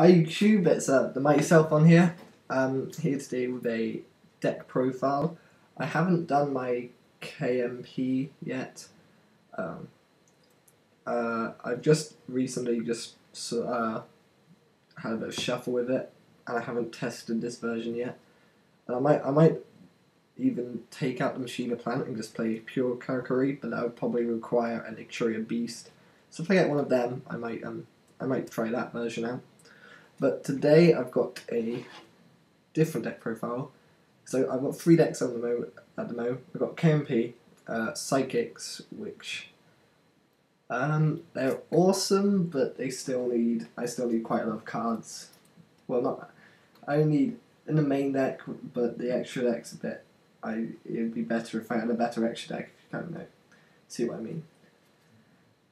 Hi YouTube, it's the Mighty Self on here. Here today with a deck profile. I haven't done my KMP yet. I've just recently had a bit of shuffle with it, and I haven't tested this version yet. And I might even take out the Machina Plant and just play pure Karakuri, but that would probably require an Ixuria Beast. So if I get one of them, I might try that version out. But today I've got a different deck profile. So I've got 3 decks at the moment. I've got KMP, Psychics, which they're awesome, but I still need quite a lot of cards. Well, I only need in the main deck, but the extra deck's a bit. It'd be better if I had a better extra deck. If you kind of know, see what I mean.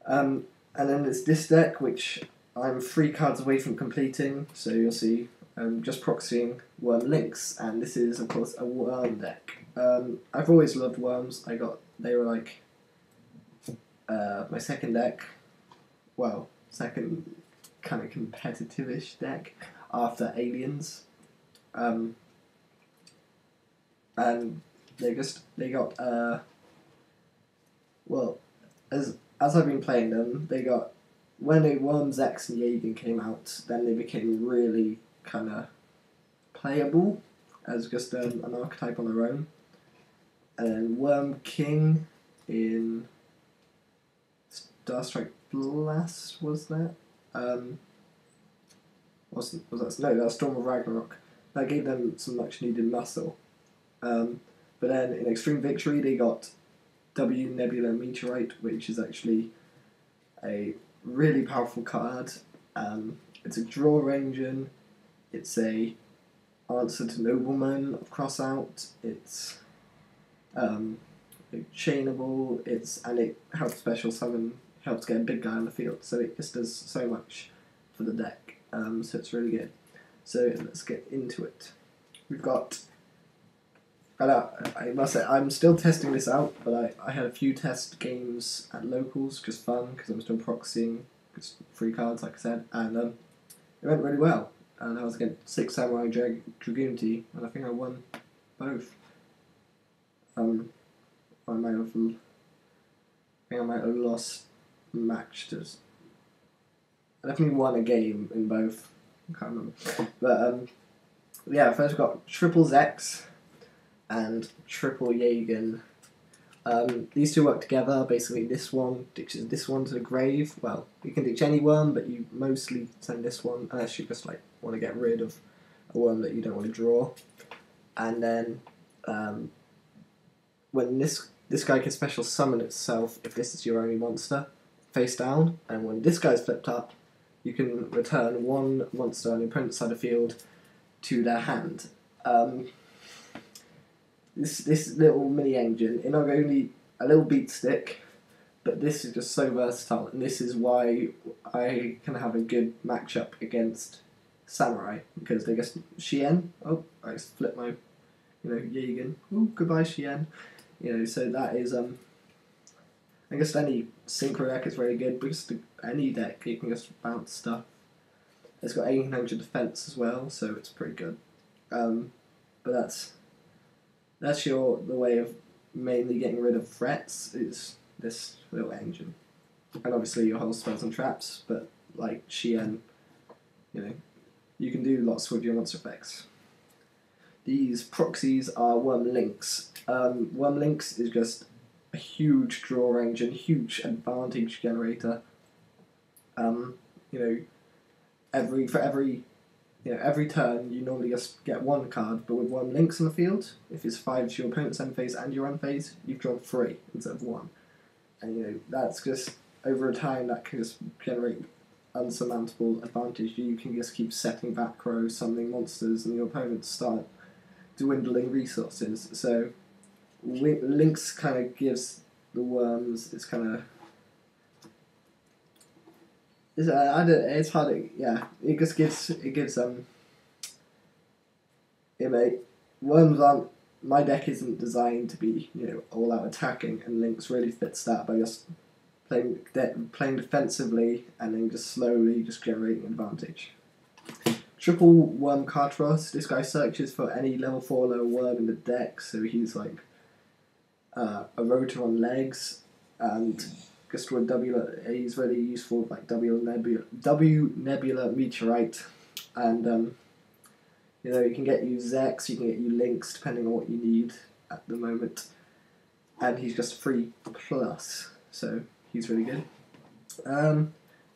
And then there's this deck, which I'm 3 cards away from completing, so you'll see I'm just proxying Worm Links, and this is of course a Worm deck. I've always loved Worms. They were like my second deck, well, second kind of competitive-ish deck after Aliens, and they got well, as I've been playing them, they got. When the Worms X and Jagen came out, then they became really kind of playable as just an archetype on their own. And then Worm King in Starstrike Blast, was that? Was that? No, that was Storm of Ragnarok. That gave them some much needed muscle. But then in Extreme Victory, they got W Nebula Meteorite, which is actually a really powerful card. It's a draw engine. It's a answer to Nobleman of Crossout. It's chainable. And it helps special summon. Helps get a big guy on the field. So it just does so much for the deck. So it's really good. So let's get into it. We've got. I must say, I'm still testing this out, but I had a few test games at locals, just fun, because I'm still proxying, just 3 cards, like I said, and it went really well. And I was against 6 Samurai Dragoonity, and I think I won both. I might have lost match to. I definitely won a game in both. I can't remember, but yeah. First we've got Triple Zex and Triple Jagen. These 2 work together. Basically, this one ditches this one to the grave. Well, you can ditch any worm, but you mostly send this one unless you just like want to get rid of a worm that you don't want to draw. And then when this guy can special summon itself if this is your only monster face down, and when this guy's flipped up, you can return 1 monster on your opponent's side of the field to their hand. This little mini engine, it not only a little beat stick, but this is just so versatile, and this is why I can have a good matchup against Samurai, because they just Shien. Oh, I just flipped my, Jagen. Oh, goodbye Shien. So that is I guess any synchro deck is very good, but just any deck you can just bounce stuff. It's got 1800 defense as well, so it's pretty good. But that's the way of mainly getting rid of threats, is this little engine. And obviously your whole spells and traps, but like Shien, you can do lots with your monster effects. These proxies are Worm Links. Worm Links is just a huge draw engine, huge advantage generator. Every turn you normally just get 1 card, but with Worm Links on the field, if it's 5 to your opponent's end phase and your own phase, you've drawn 3 instead of 1. And that's just, over a time, that can just generate unsurmountable advantage. You can just keep setting back row, summoning monsters, and your opponents start dwindling resources. So Links kind of gives the worms, it's kind of. It's hard to, yeah, it just gives, worms aren't, my deck isn't designed to be, all out attacking, and Links really fits that by just playing defensively and then just slowly just generating advantage. Triple worm Cartros. This guy searches for any level 4 lower worm in the deck, so he's like a rotor on legs, and just with he's really useful with like W Nebula Meteorite, and you know, you can get you Zex, you can get you Lynx, depending on what you need at the moment, and he's just 3+, so he's really good.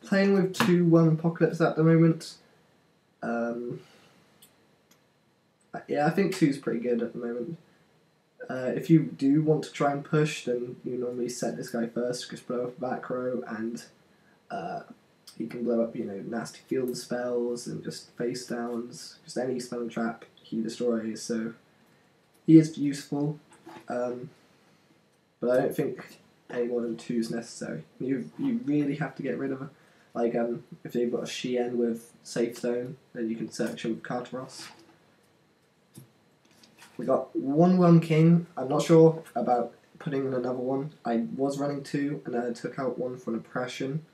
Playing with 2 worm Apocalypse at the moment. Yeah, I think 2's pretty good at the moment. If you do want to try and push, then you normally set this guy first, just blow up a back row, and he can blow up, you know, nasty field spells and just face downs, just any spell and trap he destroys, so he is useful, but I don't think any more than 2 is necessary. You really have to get rid of, like, if they've got a Shien with Safe Zone, then you can search him with Carteros. We got 1 Worm King. I'm not sure about putting in another one. I was running 2, and then I took out 1 for an oppression.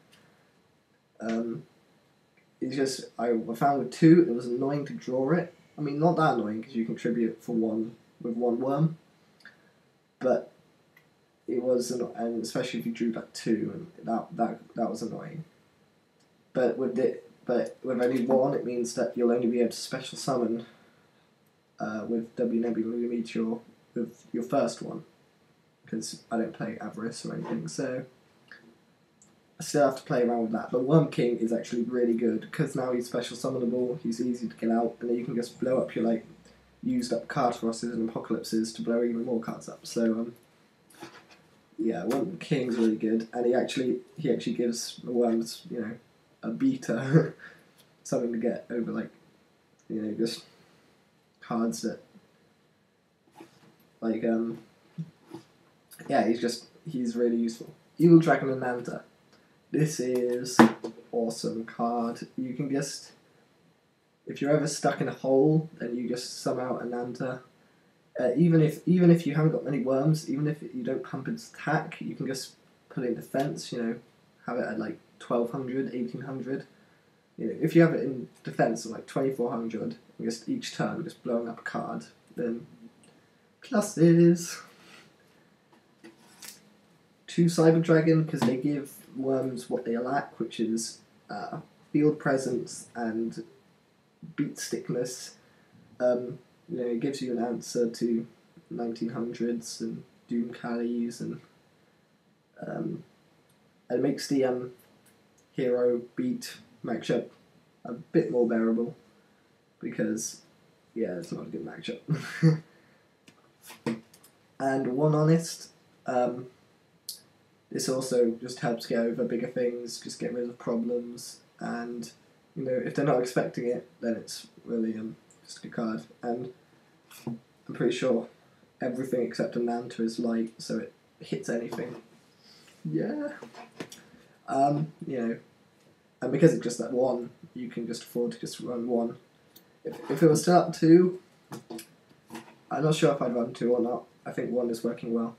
It's just, I found with 2, it was annoying to draw it. I mean, not that annoying, because you contribute for 1 with 1 worm. But it was, and especially if you drew like 2, and that was annoying. But with only 1, it means that you'll only be able to special summon with W Nebula Meteor with your first one, because I don't play Avarice or anything, so I still have to play around with that. But Worm King is actually really good, because now he's special summonable, he's easy to get out, and then you can just blow up your like used up Carterosses and Apocalypses to blow even more cards up. So yeah, Worm King's really good, and he actually gives the worms, you know, a beta, something to get over, like, you know, just cards that, like, yeah, he's really useful. Evil Dragon and Manta. This is awesome card. You can just, if you're ever stuck in a hole, then you just sum out Ananta. Even if you haven't got many worms, even if you don't pump its attack, you can just put it in defense. You know, have it at like 1200, 1800. You know, if you have it in defense of like 2400, just each turn just blowing up a card, then pluses. 2 Cyber Dragon, because they give worms what they lack, which is field presence and beat stickness. You know, it gives you an answer to 1900s and Doom Callies, and it makes the hero beat matchup a bit more bearable, because yeah, it's not a good matchup. And One Honest, this also just helps get over bigger things, just get rid of problems, and you know, if they're not expecting it, then it's really just a good card. And I'm pretty sure everything except Ananta is light, so it hits anything. Yeah. You know, and because it's just that 1, you can just afford to just run 1. If it was still up 2, I'm not sure if I'd run 2 or not. I think 1 is working well.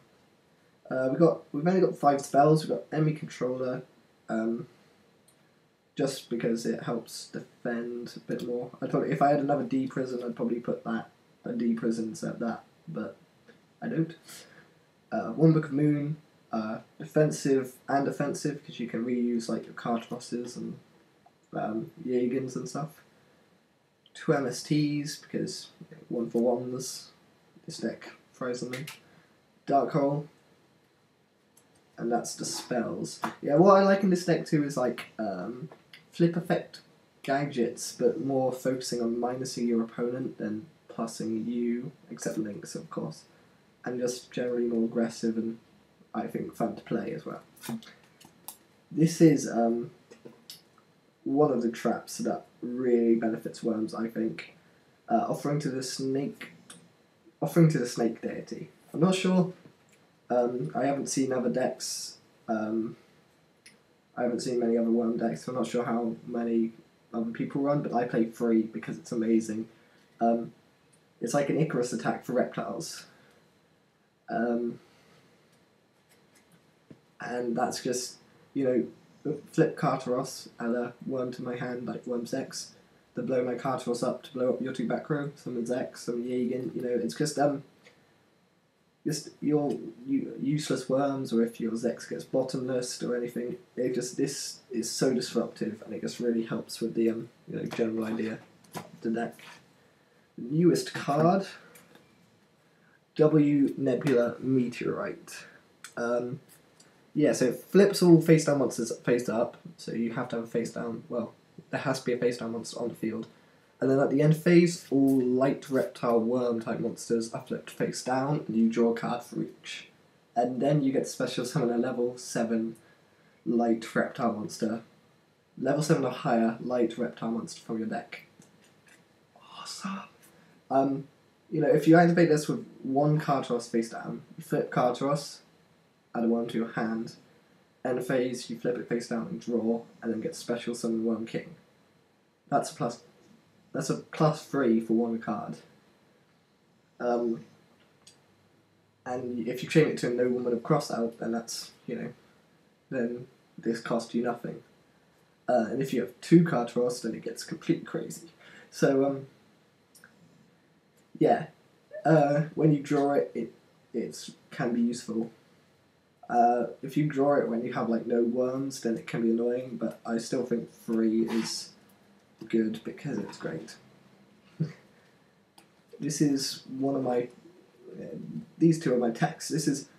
We've only got 5 spells. We've got Enemy Controller, just because it helps defend a bit more. If I had another D Prison, I'd probably put a D Prison instead of that, but I don't. 1 Book of Moon, defensive and offensive, because you can reuse like your Cartrosses and Jägans and stuff. 2 MSTs, because 1-for-1s, this deck throws on them. Dark Hole, and that's the spells. Yeah, what I like in this deck too is like flip effect gadgets, but more focusing on minusing your opponent than plussing you, except Lynx of course, and just generally more aggressive and I think fun to play as well. This is one of the traps that really benefits worms, I think. Offering to the snake deity. I'm not sure. I haven't seen other decks. I haven't seen many other worm decks, so I'm not sure how many other people run, but I play 3 because it's amazing. It's like an Icarus attack for reptiles. And that's just, you know, flip Carteros, add a worm to my hand, like Worm's X. the blow my card toss up to blow up your 2 back row, summon X, summon Jaegen, you know, it's just your useless worms, or if your Zex gets bottomless or anything, this is so disruptive, and it just really helps with the you know, general idea of the deck. The newest card, W Nebula Meteorite. Yeah, so it flips all face down monsters face up, so you have to have a face down. Well, there has to be a face down monster on the field. And then at the end phase, all light reptile worm type monsters are flipped face down, and you draw a card for each. And then you get to special summon a level 7 light reptile monster. Level 7 or higher light reptile monster from your deck. Awesome! You know, if you activate this with 1 card toss face down, you flip card toss, add a worm to your hand, end phase, you flip it face down and draw, and then get special summon Worm King. That's a +3 for 1 card. And if you chain it to a Nobleman of Crossout, then that's, you know, then this costs you nothing. And if you have 2 card toss, then it gets completely crazy. So, yeah, when you draw it, it can be useful. If you draw it when you have like no worms, then it can be annoying, but I still think 3 is good because it's great. This is one of my, these 2 are my techs. This is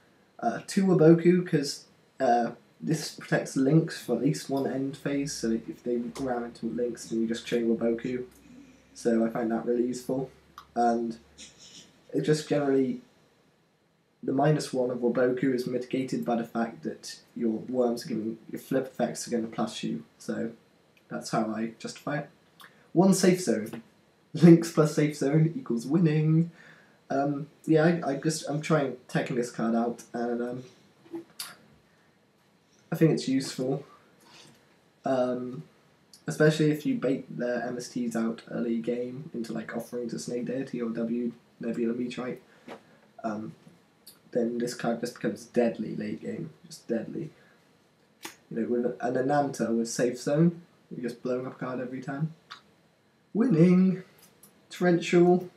2 Waboku, because this protects links for at least 1 end phase, so if they ram into links, then you just chain Waboku. So I find that really useful. And it just generally, the -1 of Waboku is mitigated by the fact that your worms are giving, your flip effects are going to plus you, so that's how I justify it. 1 safe zone. Links plus safe zone equals winning. Yeah, I'm trying taking this card out, and I think it's useful. Especially if you bait the MSTs out early game into like offering to Snake Deity or W Nebula Meteorite. Then this card just becomes deadly late game, just deadly. You know, with an Ananta with safe zone, you're just blowing up a card every time. Winning! Torrential,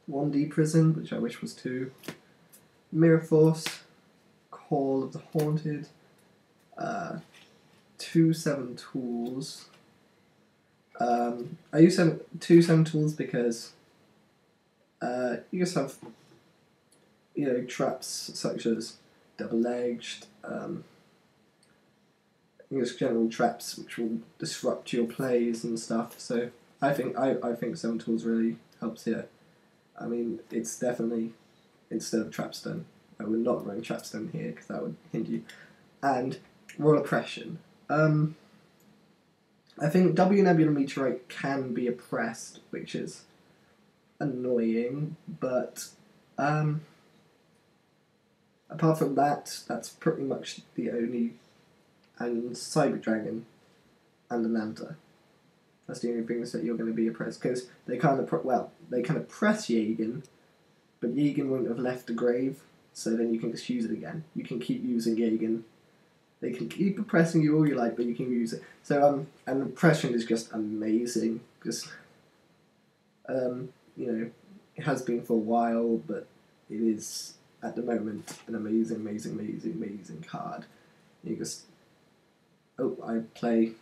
1D Prison, which I wish was 2. Mirror Force, Call of the Haunted, 2 7 tools. I use 2 7 tools because you just have, you know, traps such as double-edged, just general traps which will disrupt your plays and stuff. So I think 7 tools really helps here. I mean, it's definitely, instead of Trapstone, I would not run Trapstone here because that would hinder you. And Royal Oppression. I think W Nebula Meteorite can be oppressed, which is annoying, but apart from that, that's pretty much the only, and Cyber Dragon and Ananta. That's the only things that you're going to be oppressed, because they kind of they can oppress Jaegen, but Jaegen won't have left the grave, so then you can just use it again. You can keep using Jaegen. They can keep oppressing you all you like, but you can use it. So and oppression is just amazing. Just you know, it has been for a while, but it is at the moment an amazing card. You just, oh, I play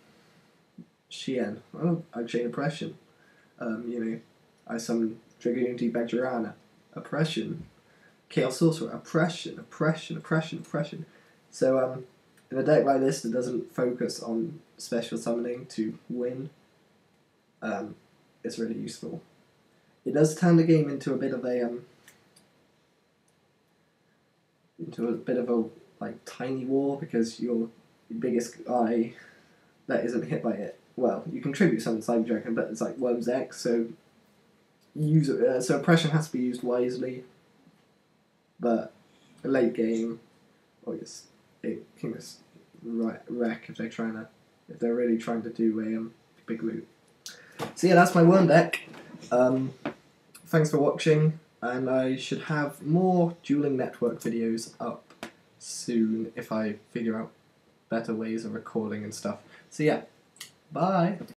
Shien. Oh, I chain oppression. You know, I summon Dragoonity Bajorana. Oppression. Chaos Sorcerer. Oppression. So in a deck like this that doesn't focus on special summoning to win, it's really useful. It does turn the game into a bit of a like tiny war, because your biggest guy that isn't hit by it, well, you contribute something Cyber Dragon, but it's like Worms X, so use it. So oppression has to be used wisely, but late game, yes, it can just wreck if they're really trying to do a big move. So yeah, that's my worm deck. Thanks for watching, and I should have more Dueling Network videos up soon if I figure out better ways of recording and stuff. So yeah, bye!